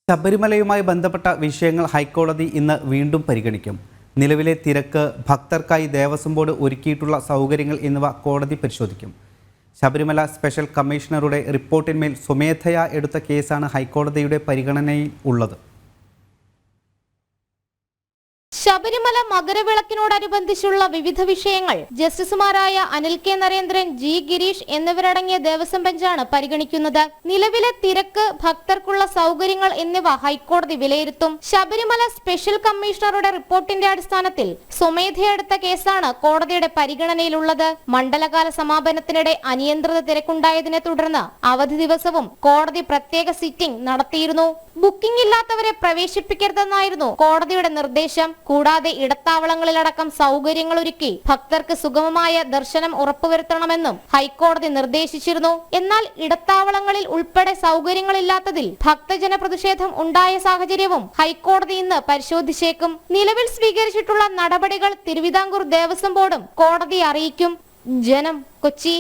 ശബരിമലയുമായി ബന്ധപ്പെട്ട വിഷയങ്ങൾ ഹൈക്കോടതി ഇന്ന് വീണ്ടും പരിഗണിക്കും. നിലവിലെ തിരക്ക്, ഭക്തർക്കായി ദേവസ്വം ബോർഡ് ഒരുക്കിയിട്ടുള്ള സൗകര്യങ്ങൾ എന്നിവ കോടതി പരിശോധിക്കും. ശബരിമല സ്പെഷ്യൽ കമ്മീഷണറുടെ റിപ്പോർട്ടിന്മേൽ സ്വമേധയാ എടുത്ത കേസാണ് ഹൈക്കോടതിയുടെ പരിഗണനയിൽ ഉള്ളത്. ശബരിമല മകരവിളക്കിനോടനുബന്ധിച്ചുള്ള വിവിധ വിഷയങ്ങൾ ജസ്റ്റിസുമാരായ അനിൽ കെ നരേന്ദ്രൻ, ജി ഗിരീഷ് എന്നിവരടങ്ങിയ ദേവസ്വം ബെഞ്ചാണ് പരിഗണിക്കുന്നത്. നിലവിലെ തിരക്ക്, ഭക്തർക്കുള്ള സൗകര്യങ്ങൾ എന്നിവ ഹൈക്കോടതി വിലയിരുത്തും. ശബരിമല സ്പെഷ്യൽ കമ്മീഷണറുടെ റിപ്പോർട്ടിന്റെ അടിസ്ഥാനത്തിൽ സ്വമേധയെടുത്ത കേസാണ് കോടതിയുടെ പരിഗണനയിലുള്ളത്. മണ്ഡലകാല സമാപനത്തിനിടെ അനിയന്ത്രിത തിരക്കുണ്ടായതിനെ തുടർന്ന് അവധി ദിവസവും കോടതി പ്രത്യേക സിറ്റിംഗ് നടത്തിയിരുന്നു. ബുക്കിംഗ് ഇല്ലാത്തവരെ പ്രവേശിപ്പിക്കരുതെന്നായിരുന്നു കോടതിയുടെ നിർദ്ദേശം. കൂടാതെ ഇടത്താവളങ്ങളിലടക്കം സൗകര്യങ്ങൾ ഒരുക്കി ഭക്തർക്ക് സുഗമമായ ദർശനം ഉറപ്പുവരുത്തണമെന്നും ഹൈക്കോടതി നിർദ്ദേശിച്ചിരുന്നു. എന്നാൽ ഇടത്താവളങ്ങളിൽ ഉൾപ്പെടെ സൗകര്യങ്ങളില്ലാത്തതിൽ ഭക്തജന പ്രതിഷേധം ഉണ്ടായ സാഹചര്യവും ഹൈക്കോടതി ഇന്ന് പരിശോധിച്ചേക്കും. നിലവിൽ സ്വീകരിച്ചിട്ടുള്ള നടപടികൾ തിരുവിതാംകൂർ ദേവസ്വം ബോർഡും കോടതിയെ അറിയിക്കും. ജനം, കൊച്ചി.